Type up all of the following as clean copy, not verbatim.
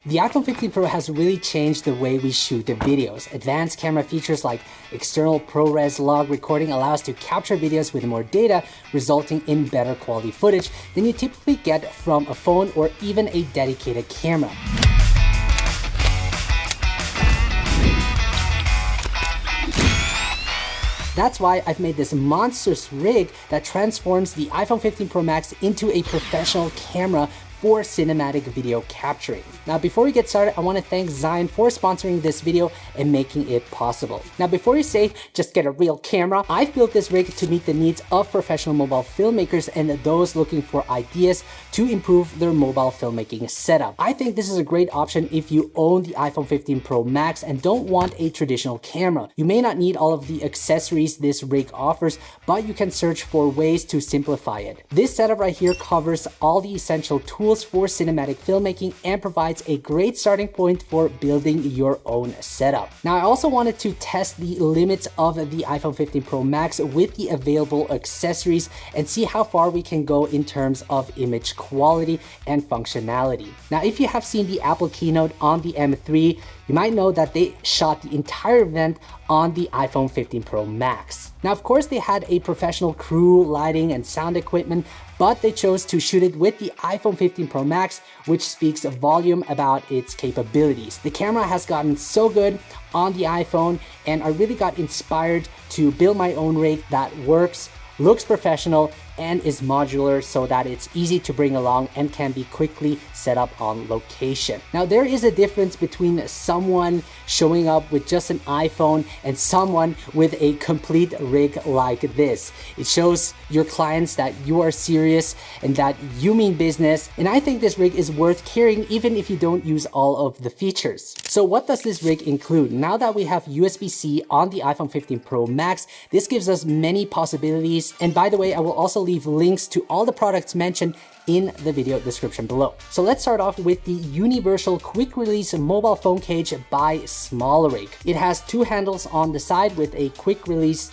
The iPhone 15 Pro has really changed the way we shoot the videos. Advanced camera features like external ProRes log recording allow us to capture videos with more data, resulting in better quality footage than you typically get from a phone or even a dedicated camera. That's why I've made this monstrous rig that transforms the iPhone 15 Pro Max into a professional camera for cinematic video capturing. Now, before we get started, I want to thank Zion for sponsoring this video and making it possible. Now, before you say, just get a real camera, I've built this rig to meet the needs of professional mobile filmmakers and those looking for ideas to improve their mobile filmmaking setup. I think this is a great option if you own the iPhone 15 Pro Max and don't want a traditional camera. You may not need all of the accessories this rig offers, but you can search for ways to simplify it. This setup right here covers all the essential tools for cinematic filmmaking and provides a great starting point for building your own setup. Now, I also wanted to test the limits of the iPhone 15 Pro Max with the available accessories and see how far we can go in terms of image quality and functionality. Now, if you have seen the Apple keynote on the M3, you might know that they shot the entire event on the iPhone 15 Pro Max. Now, of course, they had a professional crew, lighting, and sound equipment, but they chose to shoot it with the iPhone 15 Pro Max, which speaks a volume about its capabilities. The camera has gotten so good on the iPhone, and I really got inspired to build my own rig that works, looks professional, and is modular so that it's easy to bring along and can be quickly set up on location. Now, there is a difference between someone showing up with just an iPhone and someone with a complete rig like this. It shows your clients that you are serious and that you mean business, and I think this rig is worth carrying even if you don't use all of the features. So what does this rig include? Now that we have USB-C on the iPhone 15 Pro Max, this gives us many possibilities, and by the way, I will also leave links to all the products mentioned in the video description below. So let's start off with the Universal Quick Release Mobile Phone Cage by SmallRig. It has two handles on the side with a quick release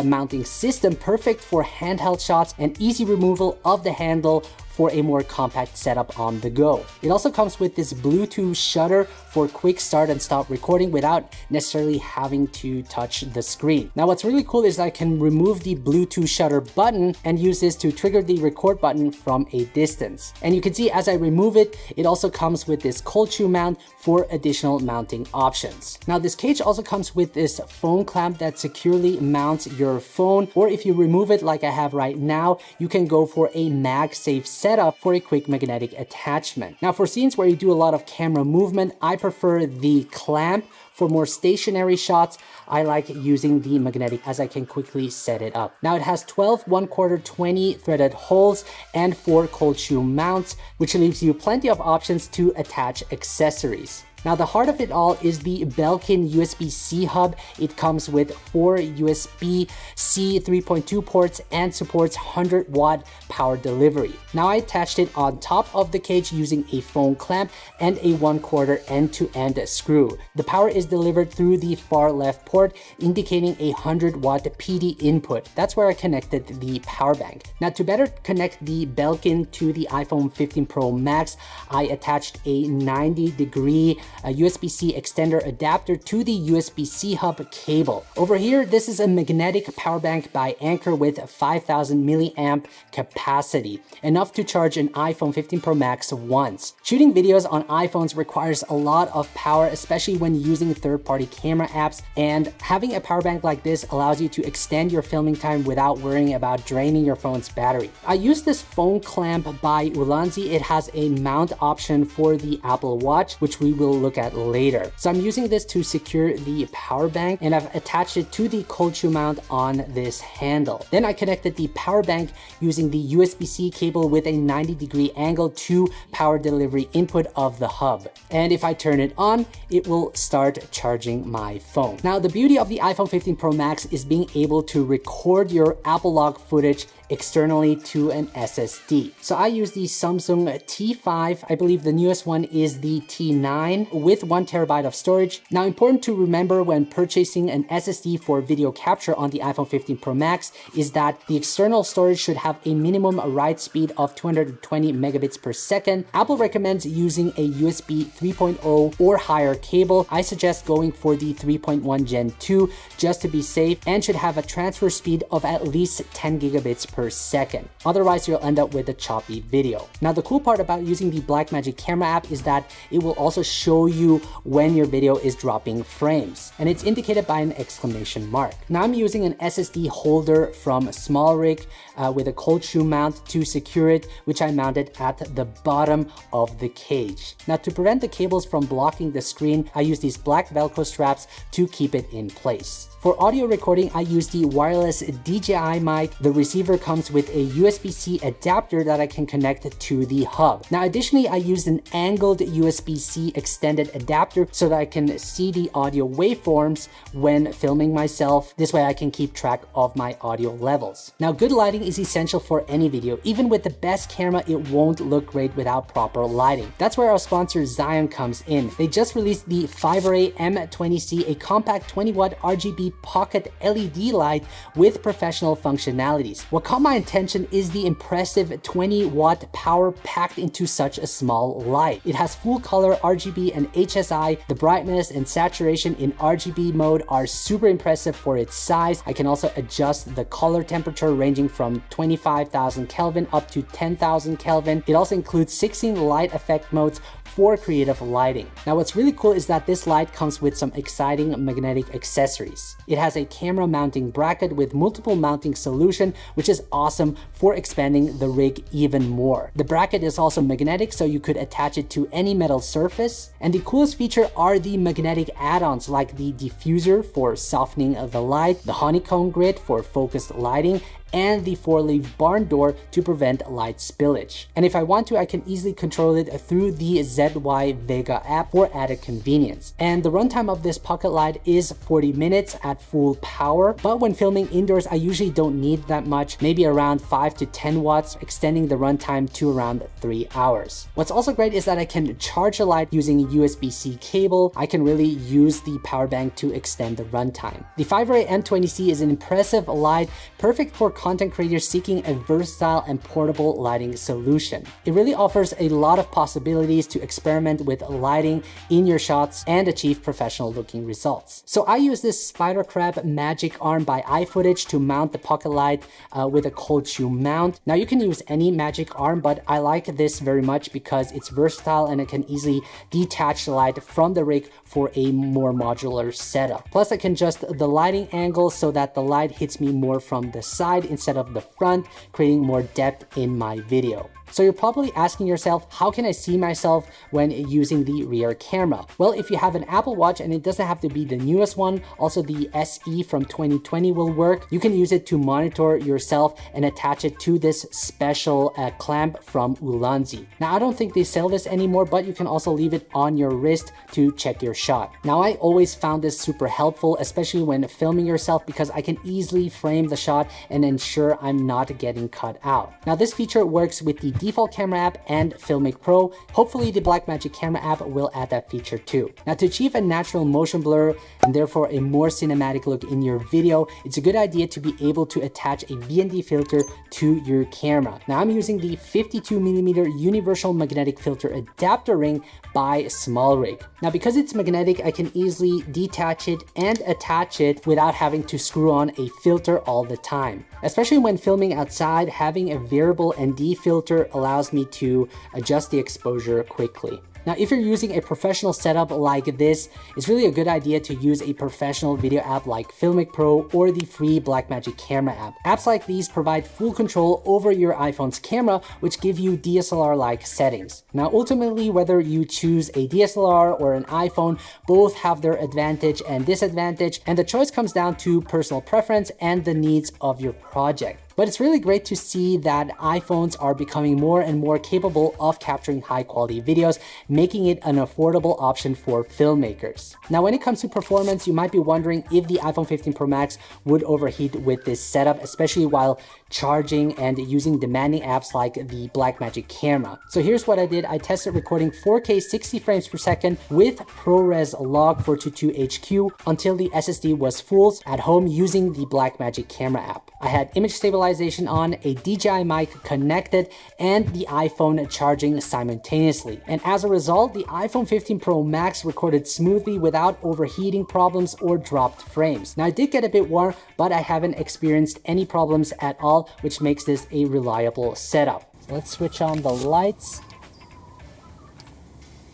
mounting system, perfect for handheld shots and easy removal of the handle for a more compact setup on the go. It also comes with this Bluetooth shutter for quick start and stop recording without necessarily having to touch the screen. Now, what's really cool is I can remove the Bluetooth shutter button and use this to trigger the record button from a distance. And you can see as I remove it, it also comes with this cold shoe mount for additional mounting options. Now, this cage also comes with this phone clamp that securely mounts your phone, or if you remove it like I have right now, you can go for a MagSafe setup for a quick magnetic attachment. Now, for scenes where you do a lot of camera movement, I prefer the clamp. For more stationary shots, I like using the magnetic as I can quickly set it up. Now, it has 12 1/4 20 threaded holes and 4 cold shoe mounts, which leaves you plenty of options to attach accessories. Now, the heart of it all is the Belkin USB-C hub. It comes with 4 USB-C 3.2 ports and supports 100-watt power delivery. Now, I attached it on top of the cage using a phone clamp and a 1/4 end-to-end screw. The power is delivered through the far left port, indicating a 100-watt PD input. That's where I connected the power bank. Now, to better connect the Belkin to the iPhone 15 Pro Max, I attached a 90-degree USB-C extender adapter to the USB-C hub cable. Over here, this is a magnetic power bank by Anker with 5,000 milliamp capacity, enough to charge an iPhone 15 Pro Max once. Shooting videos on iPhones requires a lot of power, especially when using third-party camera apps, and having a power bank like this allows you to extend your filming time without worrying about draining your phone's battery. I use this phone clamp by Ulanzi. It has a mount option for the Apple Watch, which we will look at later. So I'm using this to secure the power bank, and I've attached it to the cold shoe mount on this handle. Then I connected the power bank using the USB-C cable with a 90-degree angle to power delivery input of the hub. And if I turn it on, it will start charging my phone. Now, the beauty of the iPhone 15 Pro Max is being able to record your Apple Log footage externally to an SSD. So I use the Samsung T5. I believe the newest one is the T9 with 1 terabyte of storage. Now, important to remember when purchasing an SSD for video capture on the iPhone 15 Pro Max is that the external storage should have a minimum write speed of 220 megabits per second. Apple recommends using a USB 3.0 or higher cable. I suggest going for the 3.1 Gen 2 just to be safe, and should have a transfer speed of at least 10 gigabits per second. Otherwise, you'll end up with a choppy video. Now, the cool part about using the Blackmagic Camera app is that it will also show you when your video is dropping frames, and it's indicated by an exclamation mark. Now, I'm using an SSD holder from SmallRig with a cold shoe mount to secure it, which I mounted at the bottom of the cage. Now, to prevent the cables from blocking the screen, I use these black Velcro straps to keep it in place. For audio recording, I use the wireless DJI mic. The receiver comes with a USB-C adapter that I can connect to the hub. Now, additionally, I used an angled USB-C extended adapter so that I can see the audio waveforms when filming myself. This way I can keep track of my audio levels. Now, good lighting is essential for any video. Even with the best camera, it won't look great without proper lighting. That's where our sponsor Zion comes in. They just released the 5RA M20C, a compact 20-watt RGB pocket LED light with professional functionalities. What caught my attention is the impressive 20-watt power packed into such a small light. It has full color RGB and HSI. The brightness and saturation in RGB mode are super impressive for its size. I can also adjust the color temperature ranging from 25,000 Kelvin up to 10,000 Kelvin. It also includes 16 light effect modes for creative lighting. Now, what's really cool is that this light comes with some exciting magnetic accessories. It has a camera mounting bracket with multiple mounting solution, which is awesome for expanding the rig even more. The bracket is also magnetic, so you could attach it to any metal surface. And the coolest feature are the magnetic add-ons like the diffuser for softening of the light, the honeycomb grid for focused lighting, and the 4-leaf barn door to prevent light spillage. And if I want to, I can easily control it through the ZY Vega app for added convenience. And the runtime of this pocket light is 40 minutes at full power, but when filming indoors, I usually don't need that much, maybe around 5 to 10 watts, extending the runtime to around 3 hours. What's also great is that I can charge the light using a USB-C cable. I can really use the power bank to extend the runtime. The 5RA M20C is an impressive light, perfect for content creators seeking a versatile and portable lighting solution. It really offers a lot of possibilities to experiment with lighting in your shots and achieve professional looking results. So I use this Spider Crab Magic Arm by iFootage to mount the pocket light with a cold shoe mount. Now, you can use any Magic Arm, but I like this very much because it's versatile and it can easily detach the light from the rig for a more modular setup. Plus, I can adjust the lighting angle so that the light hits me more from the side instead of the front, creating more depth in my video. So you're probably asking yourself, how can I see myself when using the rear camera? Well, if you have an Apple Watch, and it doesn't have to be the newest one, also the SE from 2020 will work. You can use it to monitor yourself and attach it to this special clamp from Ulanzi. Now, I don't think they sell this anymore, but you can also leave it on your wrist to check your shot. Now, I always found this super helpful, especially when filming yourself, because I can easily frame the shot and ensure I'm not getting cut out. Now, this feature works with the default camera app and Filmic Pro. Hopefully the Blackmagic Camera app will add that feature too. Now, to achieve a natural motion blur and therefore a more cinematic look in your video, it's a good idea to be able to attach a BND filter to your camera. Now, I'm using the 52mm universal magnetic filter adapter ring by SmallRig. Now, because it's magnetic, I can easily detach it and attach it without having to screw on a filter all the time. Especially when filming outside, having a variable ND filter allows me to adjust the exposure quickly. Now, if you're using a professional setup like this, it's really a good idea to use a professional video app like Filmic Pro or the free Blackmagic Camera app. Apps like these provide full control over your iPhone's camera, which give you DSLR-like settings. Now, ultimately, whether you choose a DSLR or an iPhone, both have their advantage and disadvantage, and the choice comes down to personal preference and the needs of your project. But it's really great to see that iPhones are becoming more and more capable of capturing high quality videos, making it an affordable option for filmmakers. Now, when it comes to performance, you might be wondering if the iPhone 15 Pro Max would overheat with this setup, especially while charging and using demanding apps like the Blackmagic camera. So here's what I did. I tested recording 4K 60 frames per second with ProRes Log 422HQ until the SSD was full at home using the Blackmagic camera app. I had image stabilization on, a DJI mic connected, and the iPhone charging simultaneously. And as a result, the iPhone 15 Pro Max recorded smoothly without overheating problems or dropped frames. Now, I did get a bit warm, but I haven't experienced any problems at all, which makes this a reliable setup. Let's switch on the lights.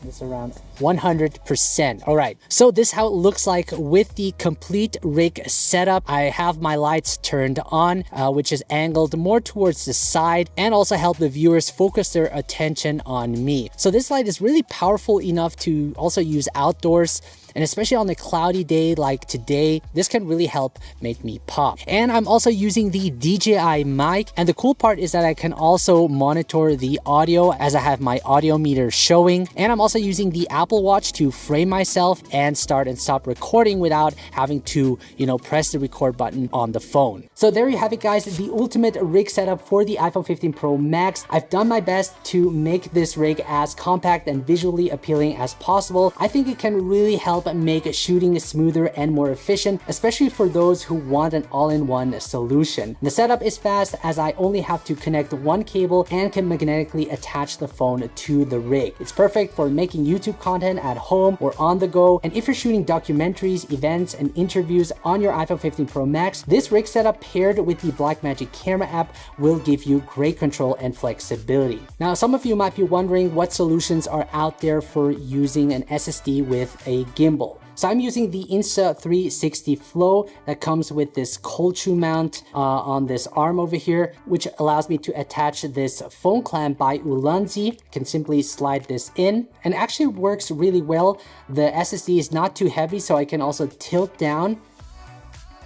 It's around 100%. All right, so this is how it looks like with the complete rig setup. I have my lights turned on, which is angled more towards the side, and also help the viewers focus their attention on me. So this light is really powerful enough to also use outdoors, and especially on a cloudy day like today, this can really help make me pop. And I'm also using the DJI mic, and the cool part is that I can also monitor the audio as I have my audio meter showing. And I'm also using the Apple Watch to frame myself and start and stop recording without having to, press the record button on the phone. So there you have it, guys, the ultimate rig setup for the iPhone 15 Pro Max. I've done my best to make this rig as compact and visually appealing as possible. I think it can really help make shooting smoother and more efficient, especially for those who want an all-in-one solution. The setup is fast as I only have to connect one cable and can magnetically attach the phone to the rig. It's perfect for making YouTube content at home or on the go. And if you're shooting documentaries, events, and interviews on your iPhone 15 Pro Max, this rig setup paired with the Blackmagic camera app will give you great control and flexibility. Now, some of you might be wondering what solutions are out there for using an SSD with a gimbal. So I'm using the Insta360 Flow that comes with this cold shoe mount on this arm over here, which allows me to attach this phone clamp by Ulanzi. Can simply slide this in, and actually works really well. The SSD is not too heavy, so I can also tilt down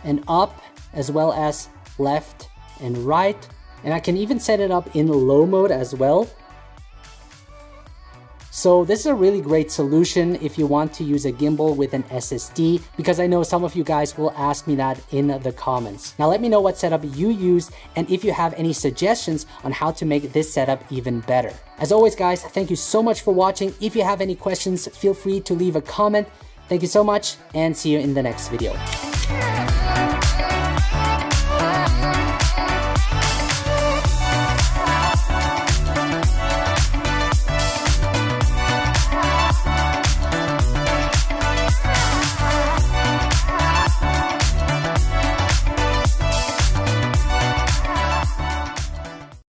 and up, as well as left and right. And I can even set it up in low mode as well. So this is a really great solution if you want to use a gimbal with an SSD, because I know some of you guys will ask me that in the comments. Now let me know what setup you use, and if you have any suggestions on how to make this setup even better. As always, guys, thank you so much for watching. If you have any questions, feel free to leave a comment. Thank you so much, and see you in the next video.